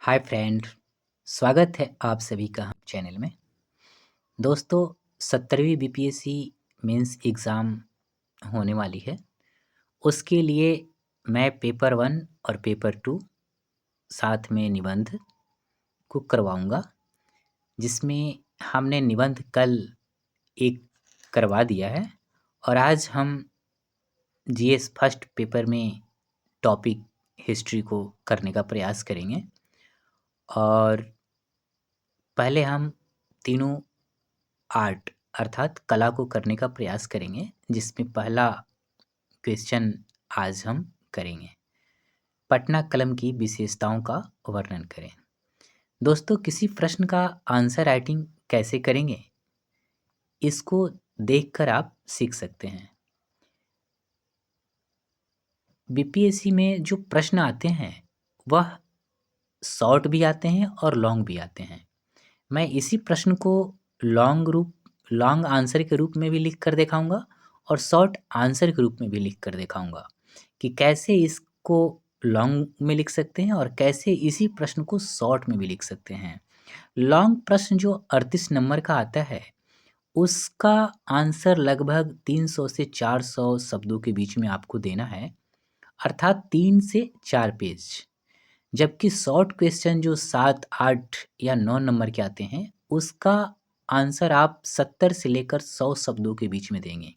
Hi friend, स्वागत है आप सभी का हम चैनल में। दोस्तों, 17वीं बीपीएससी मेंस एग्ज़ाम होने वाली है। उसके लिए मैं पेपर 1 और पेपर 2 साथ में निबंध को करवाऊंगा, जिसमें हमने निबंध कल एक करवा दिया है और आज हम जीएस फर्स्ट पेपर में टॉपिक हिस्ट्री को करने का प्रयास करेंगे। और पहले हम तीनों आर्ट अर्थात कला को करने का प्रयास करेंगे, जिसमें पहला क्वेश्चन आज हम करेंगे, पटना कलम की विशेषताओं का वर्णन करें। दोस्तों, किसी प्रश्न का आंसर राइटिंग कैसे करेंगे, इसको देखकर आप सीख सकते हैं। बीपीएससी में जो प्रश्न आते हैं वह शॉर्ट भी आते हैं और लॉन्ग भी आते हैं। मैं इसी प्रश्न को लॉन्ग आंसर के रूप में भी लिख कर दिखाऊंगा और शॉर्ट आंसर के रूप में भी लिख कर दिखाऊंगा कि कैसे इसको लॉन्ग में लिख सकते हैं और कैसे इसी प्रश्न को शॉर्ट में भी लिख सकते हैं। लॉन्ग प्रश्न जो 38 नंबर का आता है, उसका आंसर लगभग 300 से 400 शब्दों के बीच में आपको देना है, अर्थात 3 से 4 पेज। जबकि शॉर्ट क्वेश्चन जो 7, 8 या 9 नंबर के आते हैं, उसका आंसर आप 70 से लेकर 100 शब्दों के बीच में देंगे,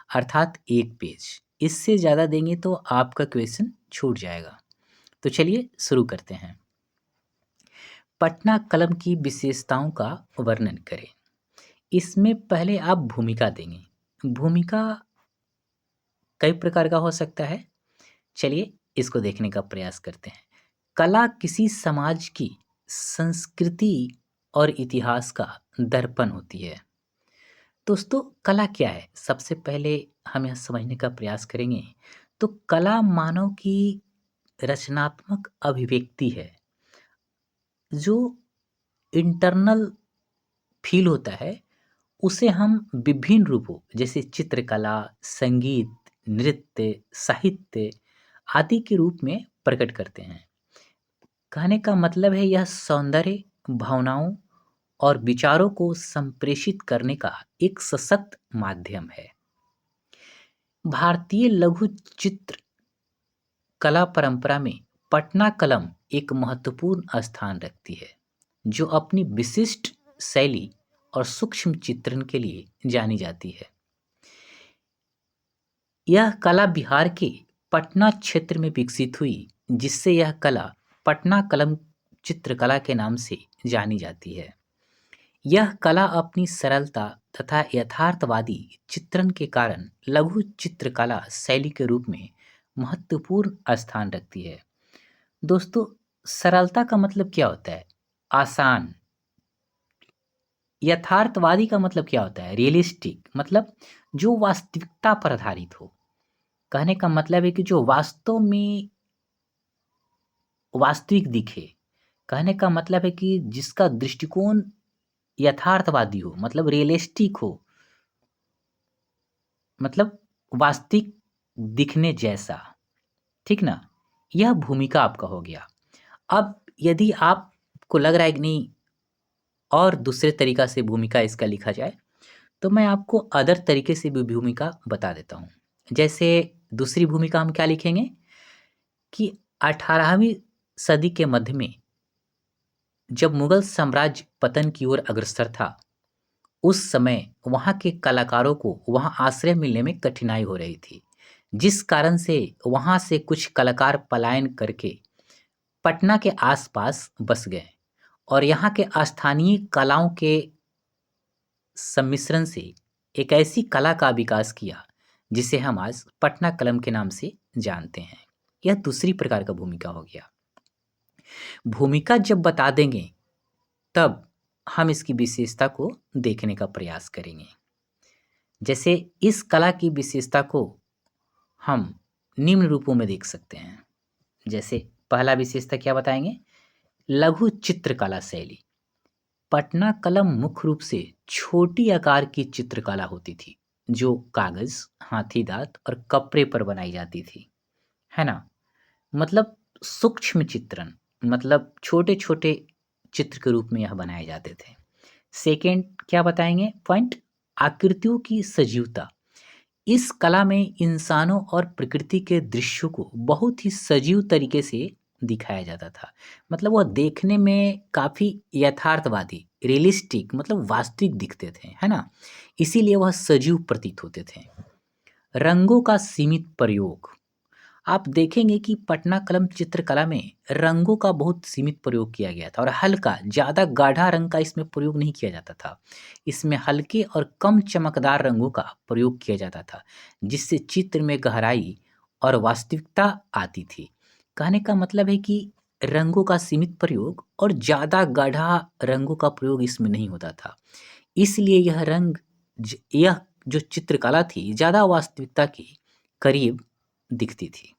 अर्थात 1 पेज। इससे ज़्यादा देंगे तो आपका क्वेश्चन छूट जाएगा। तो चलिए शुरू करते हैं। पटना कलम की विशेषताओं का वर्णन करें। इसमें पहले आप भूमिका देंगे। भूमिका कई प्रकार का हो सकता है, चलिए इसको देखने का प्रयास करते हैं। कला किसी समाज की संस्कृति और इतिहास का दर्पण होती है। दोस्तों, कला क्या है, सबसे पहले हम यह समझने का प्रयास करेंगे। तो कला मानव की रचनात्मक अभिव्यक्ति है, जो इंटरनल फील होता है, उसे हम विभिन्न रूपों जैसे चित्रकला, संगीत, नृत्य, साहित्य आदि के रूप में प्रकट करते हैं। कहने का मतलब है, यह सौंदर्य, भावनाओं और विचारों को संप्रेषित करने का एक सशक्त माध्यम है। भारतीय लघु चित्र कला परंपरा में पटना कलम एक महत्वपूर्ण स्थान रखती है, जो अपनी विशिष्ट शैली और सूक्ष्म चित्रण के लिए जानी जाती है। यह कला बिहार के पटना क्षेत्र में विकसित हुई, जिससे यह कला पटना कलम चित्रकला के नाम से जानी जाती है। यह कला अपनी सरलता तथा यथार्थवादी चित्रण के कारण लघु चित्रकला शैली के रूप में महत्वपूर्ण स्थान रखती है। दोस्तों, सरलता का मतलब क्या होता है? आसान। यथार्थवादी का मतलब क्या होता है? रियलिस्टिक, मतलब जो वास्तविकता पर आधारित हो। कहने का मतलब है कि जो वास्तव में वास्तविक दिखे। कहने का मतलब है कि जिसका दृष्टिकोण यथार्थवादी हो, मतलब रियलिस्टिक हो, मतलब वास्तविक दिखने जैसा। ठीक ना? यह भूमिका आपका हो गया। अब यदि आपको लग रहा है कि नहीं और दूसरे तरीका से भूमिका इसका लिखा जाए, तो मैं आपको अदर तरीके से भी भूमिका बता देता हूँ। जैसे दूसरी भूमिका हम क्या लिखेंगे कि 18वीं सदी के मध्य में जब मुगल साम्राज्य पतन की ओर अग्रसर था, उस समय वहाँ के कलाकारों को वहाँ आश्रय मिलने में कठिनाई हो रही थी, जिस कारण से वहाँ से कुछ कलाकार पलायन करके पटना के आसपास बस गए और यहाँ के स्थानीय कलाओं के सम्मिश्रण से एक ऐसी कला का विकास किया, जिसे हम आज पटना कलम के नाम से जानते हैं। यह दूसरी प्रकार का भूमिका हो गया। भूमिका जब बता देंगे, तब हम इसकी विशेषता को देखने का प्रयास करेंगे। जैसे इस कला की विशेषता को हम निम्न रूपों में देख सकते हैं। जैसे पहला विशेषता क्या बताएंगे? लघु चित्रकला शैली। पटना कलम मुख्य रूप से छोटी आकार की चित्रकला होती थी, जो कागज, हाथी दांत और कपड़े पर बनाई जाती थी, है ना? मतलब सूक्ष्म चित्रण, मतलब छोटे-छोटे चित्र के रूप में यह बनाए जाते थे। सेकंड क्या बताएँगे पॉइंट, आकृतियों की सजीवता। इस कला में इंसानों और प्रकृति के दृश्यों को बहुत ही सजीव तरीके से दिखाया जाता था। मतलब वह देखने में काफ़ी यथार्थवादी, रियलिस्टिक मतलब वास्तविक दिखते थे, है ना? इसीलिए वह सजीव प्रतीत होते थे। रंगों का सीमित प्रयोग। आप देखेंगे कि पटना कलम चित्रकला में रंगों का बहुत सीमित प्रयोग किया गया था और हल्का, ज़्यादा गाढ़ा रंग का इसमें प्रयोग नहीं किया जाता था। इसमें हल्के और कम चमकदार रंगों का प्रयोग किया जाता था, जिससे चित्र में गहराई और वास्तविकता आती थी। कहने का मतलब है कि रंगों का सीमित प्रयोग और ज़्यादा गाढ़ा रंगों का प्रयोग इसमें नहीं होता था। इसलिए यह जो चित्रकला थी, ज़्यादा वास्तविकता के करीब दिखती थी।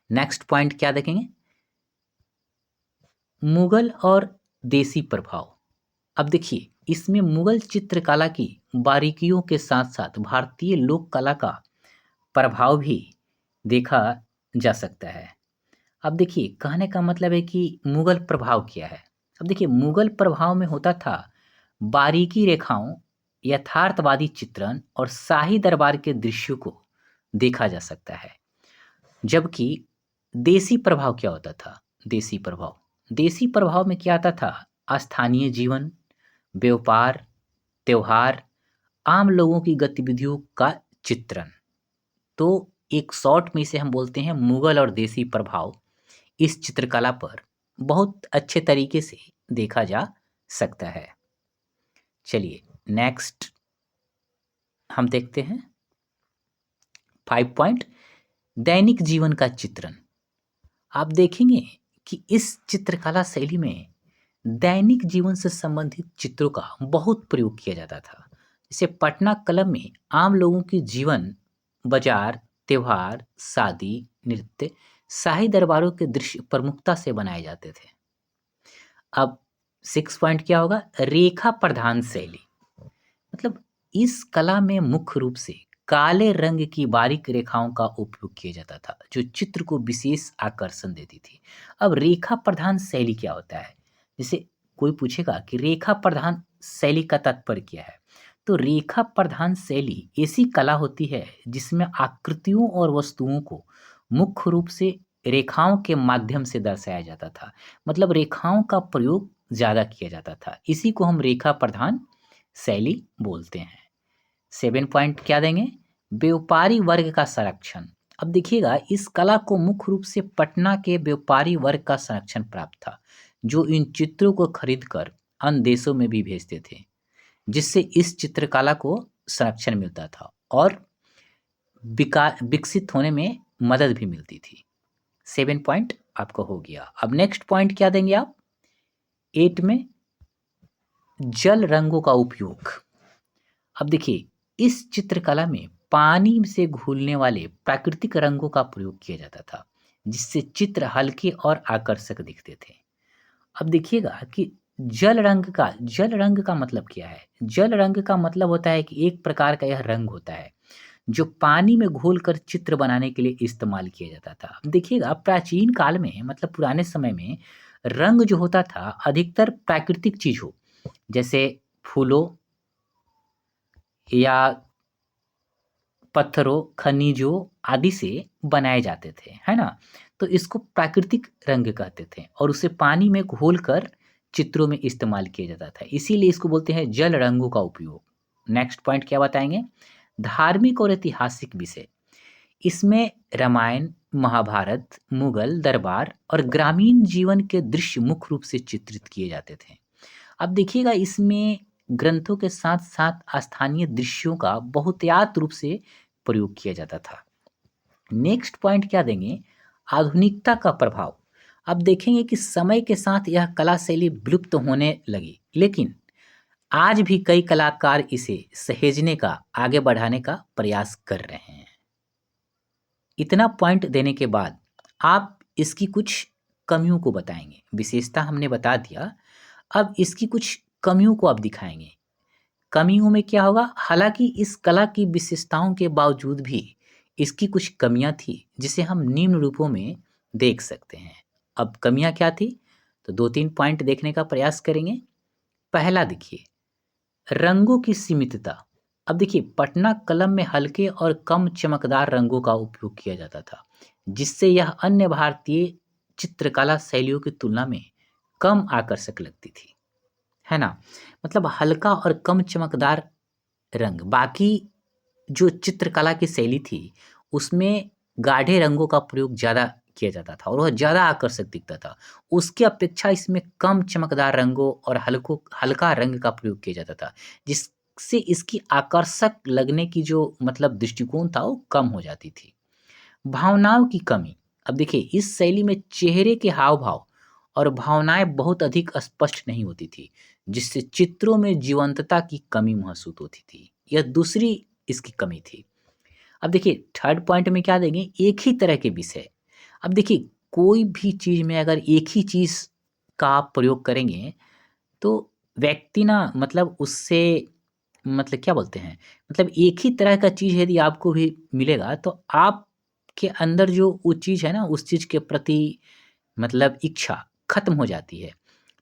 नेक्स्ट पॉइंट क्या देखेंगे, मुगल और देसी प्रभाव। अब देखिए इसमें मुगल चित्रकला की बारीकियों के साथ साथ भारतीय लोक कला का प्रभाव भी देखा जा सकता है। अब देखिए कहने का मतलब है कि मुगल प्रभाव क्या है। अब देखिए मुगल प्रभाव में होता था बारीकी रेखाओं, यथार्थवादी चित्रण और शाही दरबार के दृश्यों को देखा जा सकता है। जबकि देसी प्रभाव क्या होता था? देसी प्रभाव में क्या आता था? स्थानीय जीवन, व्यापार, त्योहार, आम लोगों की गतिविधियों का चित्रण। तो एक शॉर्ट में इसे हम बोलते हैं मुगल और देसी प्रभाव इस चित्रकला पर बहुत अच्छे तरीके से देखा जा सकता है। चलिए नेक्स्ट हम देखते हैं 5 पॉइंट, दैनिक जीवन का चित्रण। आप देखेंगे कि इस चित्रकला शैली में दैनिक जीवन से संबंधित चित्रों का बहुत प्रयोग किया जाता था। जैसे पटना कलम में आम लोगों की जीवन, बाजार, त्योहार, शादी, नृत्य, शाही दरबारों के दृश्य प्रमुखता से बनाए जाते थे। अब 6 पॉइंट क्या होगा? रेखा प्रधान शैली। मतलब इस कला में मुख्य रूप से काले रंग की बारीक रेखाओं का उपयोग किया जाता था, जो चित्र को विशेष आकर्षण देती थी। अब रेखा प्रधान शैली क्या होता है? जैसे कोई पूछेगा कि रेखा प्रधान शैली का तात्पर्य क्या है? तो रेखा प्रधान शैली ऐसी कला होती है जिसमें आकृतियों और वस्तुओं को मुख्य रूप से रेखाओं के माध्यम से दर्शाया जाता था। मतलब रेखाओं का प्रयोग ज़्यादा किया जाता था। इसी को हम रेखा प्रधान शैली बोलते हैं। 7 पॉइंट क्या देंगे? व्यापारी वर्ग का संरक्षण। अब देखिएगा इस कला को मुख्य रूप से पटना के व्यापारी वर्ग का संरक्षण प्राप्त था, जो इन चित्रों को खरीदकर अन्य देशों में भी भेजते थे, जिससे इस चित्रकला को संरक्षण मिलता था और विकसित होने में मदद भी मिलती थी। 7 पॉइंट आपको हो गया। अब नेक्स्ट पॉइंट क्या देंगे आप? 8 में जल रंगों का उपयोग। अब देखिए इस चित्रकला में पानी से घुलने वाले प्राकृतिक रंगों का प्रयोग किया जाता था, जिससे चित्र हल्के और आकर्षक दिखते थे। अब देखिएगा कि जल रंग का मतलब क्या है? जल रंग का मतलब होता है कि एक प्रकार का यह रंग होता है जो पानी में घोलकर चित्र बनाने के लिए इस्तेमाल किया जाता था। अब देखिएगा प्राचीन काल में मतलब पुराने समय में रंग जो होता था अधिकतर प्राकृतिक चीज हो, जैसे फूलों या पत्थरों, खनिजों आदि से बनाए जाते थे, है ना? तो इसको प्राकृतिक रंग कहते थे और उसे पानी में घोलकर चित्रों में इस्तेमाल किया जाता था। इसीलिए इसको बोलते हैं जल रंगों का उपयोग। नेक्स्ट पॉइंट क्या बताएँगे? धार्मिक और ऐतिहासिक विषय। इसमें रामायण, महाभारत, मुगल दरबार और ग्रामीण जीवन के दृश्य मुख्य रूप से चित्रित किए जाते थे। अब देखिएगा इसमें ग्रंथों के साथ-साथ स्थानीय दृश्यों का बहुतायत रूप से प्रयोग किया जाता था। नेक्स्ट पॉइंट क्या देंगे? आधुनिकता का प्रभाव। अब देखेंगे कि समय के साथ यह कला शैली विलुप्त होने लगी, लेकिन आज भी कई कलाकार इसे सहेजने का, आगे बढ़ाने का प्रयास कर रहे हैं। इतना पॉइंट देने के बाद आप इसकी कुछ कमियों को बताएँगे। विशेषता हमने बता दिया, अब इसकी कुछ कमियों को आप दिखाएँगे। कमियों में क्या होगा? हालाँकि इस कला की विशेषताओं के बावजूद भी इसकी कुछ कमियाँ थी, जिसे हम निम्न रूपों में देख सकते हैं। अब कमियां क्या थी, तो 2-3 पॉइंट देखने का प्रयास करेंगे। पहला देखिए, रंगों की सीमितता। अब देखिए, पटना कलम में हल्के और कम चमकदार रंगों का उपयोग किया जाता था, जिससे यह अन्य भारतीय चित्रकला शैलियों की तुलना में कम आकर्षक लगती थी, है ना? मतलब हल्का और कम चमकदार रंग, बाकी जो चित्रकला की शैली थी, उसमें गाढ़े रंगों का प्रयोग ज़्यादा किया जाता था और वह ज़्यादा आकर्षक दिखता था। उसकी अपेक्षा इसमें कम चमकदार रंगों और हल्का रंग का प्रयोग किया जाता था, जिससे इसकी आकर्षक लगने की जो मतलब दृष्टिकोण था, वो कम हो जाती थी। भावनाओं की कमी। अब देखिए, इस शैली में चेहरे के हाव-भाव और भावनाएँ बहुत अधिक स्पष्ट नहीं होती थी, जिससे चित्रों में जीवंतता की कमी महसूस होती थी। यह दूसरी इसकी कमी थी। अब देखिए, थर्ड पॉइंट में क्या देंगे, एक ही तरह के विषय। अब देखिए, कोई भी चीज़ में अगर एक ही चीज़ का आप प्रयोग करेंगे, तो व्यक्ति ना मतलब उससे मतलब क्या बोलते हैं, मतलब एक ही तरह का चीज़ यदि आपको भी मिलेगा, तो आपके अंदर जो वो चीज़ है ना, उस चीज़ के प्रति मतलब इच्छा खत्म हो जाती है।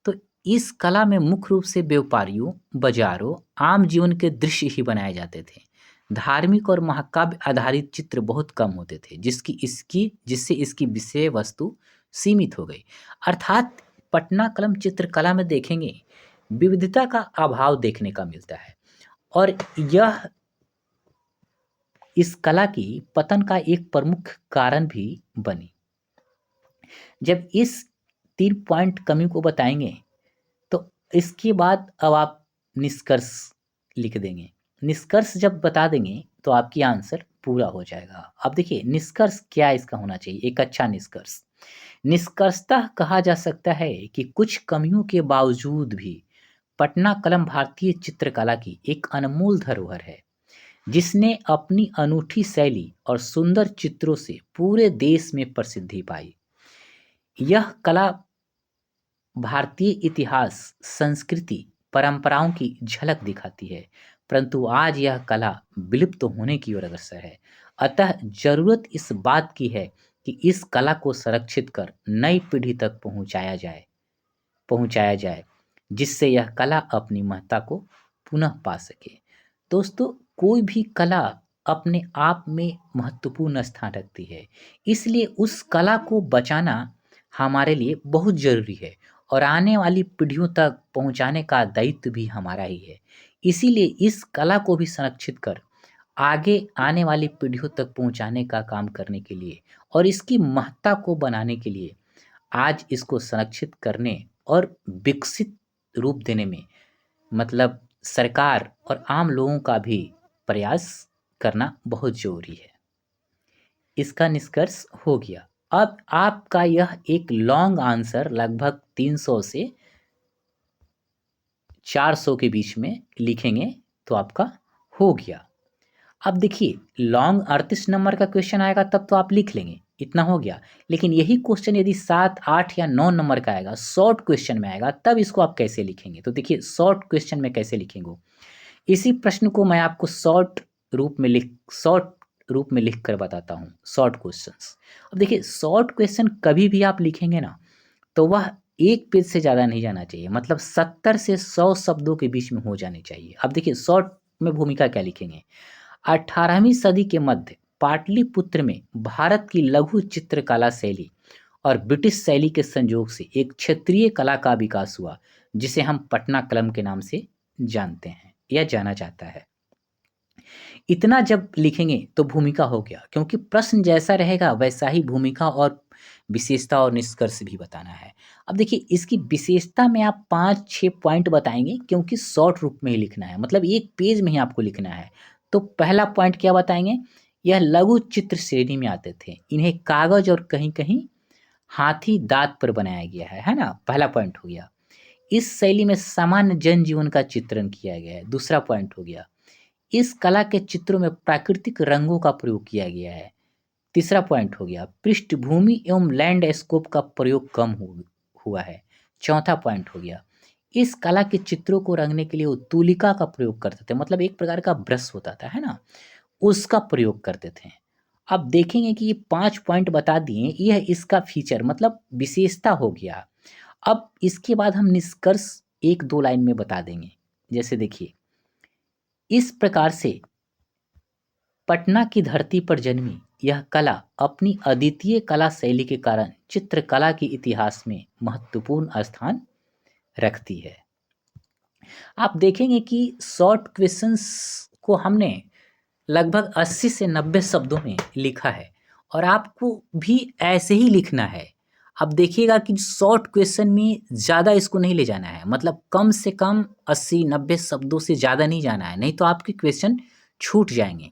तो इस कला में मुख्य रूप से व्यापारियों, बाज़ारों, आम जीवन के दृश्य ही बनाए जाते थे। धार्मिक और महाकाव्य आधारित चित्र बहुत कम होते थे, जिससे इसकी विषय वस्तु सीमित हो गई। अर्थात पटना कलम चित्रकला में देखेंगे, विविधता का अभाव देखने का मिलता है और यह इस कला की पतन का एक प्रमुख कारण भी बनी। जब इस 3 पॉइंट कमी को बताएँगे, तो इसके बाद अब आप निष्कर्ष लिख देंगे। निष्कर्ष जब बता देंगे, तो आपकी आंसर पूरा हो जाएगा। अब देखिए, निष्कर्ष क्या इसका होना चाहिए, एक अच्छा निष्कर्ष। निष्कर्षतः कहा जा सकता है कि कुछ कमियों के बावजूद भी पटना कलम भारतीय चित्रकला की एक अनमोल धरोहर है, जिसने अपनी अनूठी शैली और सुंदर चित्रों से पूरे देश में प्रसिद्धि पाई। यह कला भारतीय इतिहास, संस्कृति, परंपराओं की झलक दिखाती है, परंतु आज यह कला विलुप्त होने की ओर अग्रसर है। अतः ज़रूरत इस बात की है कि इस कला को संरक्षित कर नई पीढ़ी तक पहुँचाया जाए, जिससे यह कला अपनी महत्ता को पुनः पा सके। दोस्तों, कोई भी कला अपने आप में महत्वपूर्ण स्थान रखती है, इसलिए उस कला को बचाना हमारे लिए बहुत ज़रूरी है और आने वाली पीढ़ियों तक पहुँचाने का दायित्व भी हमारा ही है। इसीलिए इस कला को भी संरक्षित कर आगे आने वाली पीढ़ियों तक पहुँचाने का काम करने के लिए और इसकी महत्ता को बनाने के लिए आज इसको संरक्षित करने और विकसित रूप देने में मतलब सरकार और आम लोगों का भी प्रयास करना बहुत ज़रूरी है। इसका निष्कर्ष हो गया। अब आपका यह एक लॉन्ग आंसर लगभग 300 से 400 के बीच में लिखेंगे, तो आपका हो गया। अब देखिए, लॉन्ग 38 नंबर का क्वेश्चन आएगा तब तो आप लिख लेंगे, इतना हो गया। लेकिन यही क्वेश्चन यदि 7, 8 या 9 नंबर का आएगा, शॉर्ट क्वेश्चन में आएगा, तब इसको आप कैसे लिखेंगे? तो देखिए, शॉर्ट क्वेश्चन में कैसे लिखेंगे? इसी प्रश्न को मैं आपको शॉर्ट रूप में लिख कर बताता हूँ, शॉर्ट क्वेश्चंस। अब देखिए, शॉर्ट क्वेश्चन कभी भी आप लिखेंगे ना, तो वह 1 पेज से ज़्यादा नहीं जाना चाहिए, मतलब 70 से 100 शब्दों के बीच में हो जाने चाहिए। अब देखिए, शॉर्ट में भूमिका क्या लिखेंगे? 18वीं सदी के मध्य पाटलिपुत्र में भारत की लघु चित्रकला शैली और ब्रिटिश शैली के संयोग से एक क्षेत्रीय कला का विकास हुआ, जिसे हम पटना कलम के नाम से जानते हैं या जाना जाता है। इतना जब लिखेंगे तो भूमिका हो गया, क्योंकि प्रश्न जैसा रहेगा वैसा ही भूमिका और विशेषता और निष्कर्ष भी बताना है। अब देखिए, इसकी विशेषता में आप 5-6 पॉइंट बताएँगे, क्योंकि शॉर्ट रूप में ही लिखना है, मतलब 1 पेज में ही आपको लिखना है। तो पहला पॉइंट क्या बताएँगे? यह लघु चित्र श्रेणी में आते थे। इन्हें कागज़ और कहीं-कहीं हाथी दाँत पर बनाया गया है ना? पहला पॉइंट हो गया। इस शैली में सामान्य जनजीवन का चित्रण किया गया है, दूसरा पॉइंट हो गया। इस कला के चित्रों में प्राकृतिक रंगों का प्रयोग किया गया है, तीसरा पॉइंट हो गया। पृष्ठभूमि एवं लैंडस्केप का प्रयोग कम हुआ है, चौथा पॉइंट हो गया। इस कला के चित्रों को रंगने के लिए वो तुलिका का प्रयोग करते थे, मतलब एक प्रकार का ब्रश होता था, है ना? उसका प्रयोग करते थे। अब देखेंगे कि ये 5 पॉइंट बता दिए, यह इसका फीचर मतलब विशेषता हो गया। अब इसके बाद हम निष्कर्ष 1-2 लाइन में बता देंगे। जैसे देखिए, इस प्रकार से पटना की धरती पर जन्मी यह कला अपनी अद्वितीय कला शैली के कारण चित्रकला के इतिहास में महत्वपूर्ण स्थान रखती है। आप देखेंगे कि शॉर्ट क्वेश्चंस को हमने लगभग 80 से 90 शब्दों में लिखा है और आपको भी ऐसे ही लिखना है। अब देखिएगा कि शॉर्ट क्वेश्चन में ज़्यादा इसको नहीं ले जाना है, मतलब कम से कम 80-90 शब्दों से ज़्यादा नहीं जाना है, नहीं तो आपके क्वेश्चन छूट जाएंगे।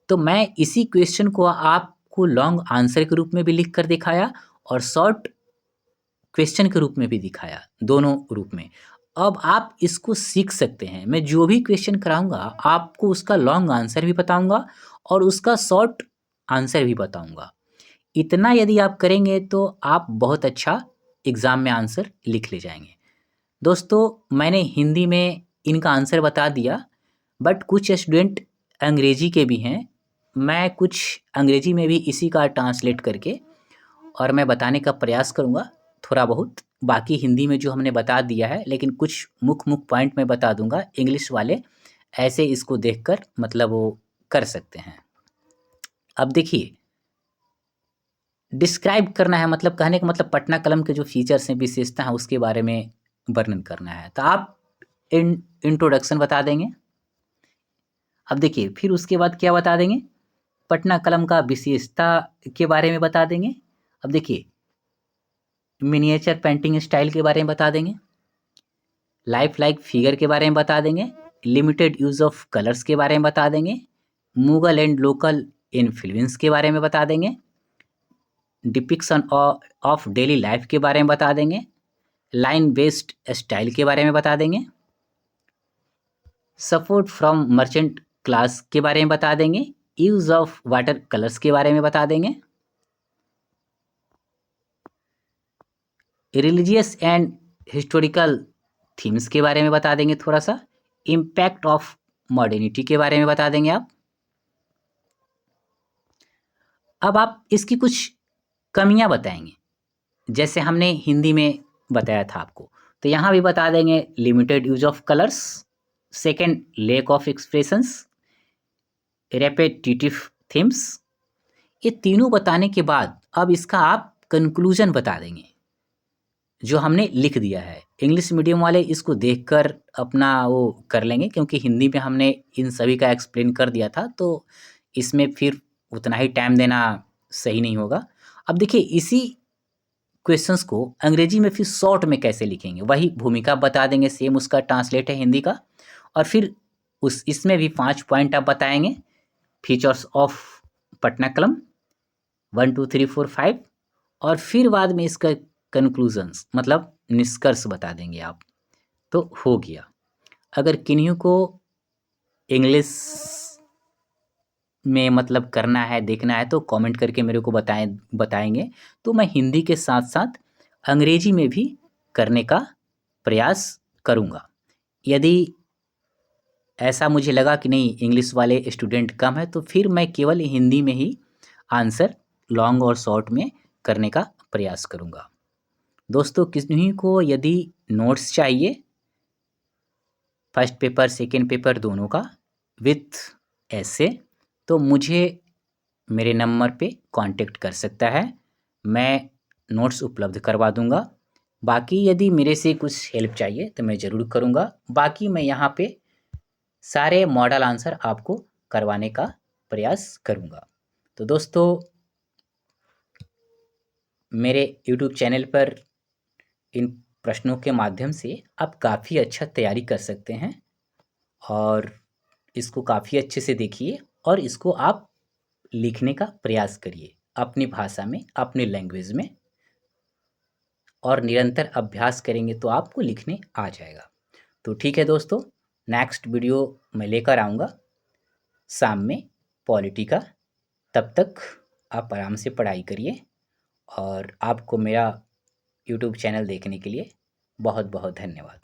तो मैं इसी क्वेश्चन को आपको लॉन्ग आंसर के रूप में भी लिख कर दिखाया और शॉर्ट क्वेश्चन के रूप में भी दिखाया, दोनों रूप में। अब आप इसको सीख सकते हैं। मैं जो भी क्वेश्चन कराऊंगा आपको उसका लॉन्ग आंसर भी बताऊंगा और उसका शॉर्ट आंसर भी बताऊंगा। इतना यदि आप करेंगे तो आप बहुत अच्छा एग्ज़ाम में आंसर लिख ले जाएंगे। दोस्तों, मैंने हिंदी में इनका आंसर बता दिया, बट कुछ स्टूडेंट अंग्रेजी के भी हैं। मैं कुछ अंग्रेजी में भी इसी का ट्रांसलेट करके और मैं बताने का प्रयास करूँगा थोड़ा बहुत। बाकी हिंदी में जो हमने बता दिया है, लेकिन कुछ मुख्य पॉइंट मैं बता दूंगा, इंग्लिश वाले ऐसे इसको देखकर मतलब वो कर सकते हैं। अब देखिए, डिस्क्राइब करना है, मतलब कहने का मतलब पटना कलम के जो फीचर्स हैं, विशेषता हैं, उसके बारे में वर्णन करना है। तो आप इंट्रोडक्शन बता देंगे। अब देखिए, फिर उसके बाद क्या बता देंगे, पटना कलम का विशेषता के बारे में बता देंगे। अब देखिए, मिनिएचर पेंटिंग स्टाइल के बारे में बता देंगे, लाइफ लाइक फिगर के बारे में बता देंगे, लिमिटेड यूज़ ऑफ कलर्स के बारे में बता देंगे, मुगल एंड लोकल इन्फ्लुएंस के बारे में बता देंगे, डिपिक्शन ऑफ डेली लाइफ के बारे में बता देंगे, लाइन बेस्ड स्टाइल के बारे में बता देंगे, सपोर्ट फ्रॉम मर्चेंट क्लास के बारे में बता देंगे, यूज़ ऑफ वाटर कलर्स के बारे में बता देंगे, रिलीजियस एंड हिस्टोरिकल थीम्स के बारे में बता देंगे थोड़ा सा, इम्पैक्ट ऑफ मॉडर्निटी के बारे में बता देंगे आप। अब आप इसकी कुछ कमियां बताएंगे, जैसे हमने हिंदी में बताया था आपको, तो यहाँ भी बता देंगे limited use of colours, second lack of expressions, repetitive themes. ये तीनों बताने के बाद अब इसका आप कंक्लूजन बता देंगे जो हमने लिख दिया है। इंग्लिश मीडियम वाले इसको देखकर अपना वो कर लेंगे, क्योंकि हिंदी में हमने इन सभी का एक्सप्लेन कर दिया था, तो इसमें फिर उतना ही टाइम देना सही नहीं होगा। अब देखिए, इसी क्वेश्चंस को अंग्रेजी में फिर शॉर्ट में कैसे लिखेंगे, वही भूमिका बता देंगे, सेम उसका ट्रांसलेट है हिंदी का। और फिर इसमें भी 5 पॉइंट आप बताएंगे, फीचर्स ऑफ पटना कलम 1 2 3 4 5, और फिर बाद में इसका कंक्लूजन्स मतलब निष्कर्ष बता देंगे आप, तो हो गया। अगर किन्हीं को इंग्लिश में मतलब करना है, देखना है, तो कमेंट करके मेरे को बताएंगे, तो मैं हिंदी के साथ साथ अंग्रेजी में भी करने का प्रयास करूँगा। यदि ऐसा मुझे लगा कि नहीं इंग्लिश वाले स्टूडेंट कम है, तो फिर मैं केवल हिंदी में ही आंसर लॉन्ग और शॉर्ट में करने का प्रयास करूँगा। दोस्तों, किन्हीं को यदि नोट्स चाहिए फर्स्ट पेपर सेकेंड पेपर दोनों का विथ ऐसे, तो मुझे मेरे नंबर पे कांटेक्ट कर सकता है, मैं नोट्स उपलब्ध करवा दूंगा। बाकी यदि मेरे से कुछ हेल्प चाहिए तो मैं ज़रूर करूंगा। बाकी मैं यहाँ पे सारे मॉडल आंसर आपको करवाने का प्रयास करूंगा। तो दोस्तों, मेरे यूट्यूब चैनल पर इन प्रश्नों के माध्यम से आप काफ़ी अच्छा तैयारी कर सकते हैं और इसको काफ़ी अच्छे से देखिए और इसको आप लिखने का प्रयास करिए अपनी भाषा में, अपने लैंग्वेज में, और निरंतर अभ्यास करेंगे तो आपको लिखने आ जाएगा। तो ठीक है दोस्तों, नेक्स्ट वीडियो मैं लेकर आऊँगा शाम में पॉलिटी का। तब तक आप आराम से पढ़ाई करिए और आपको मेरा यूट्यूब चैनल देखने के लिए बहुत बहुत धन्यवाद।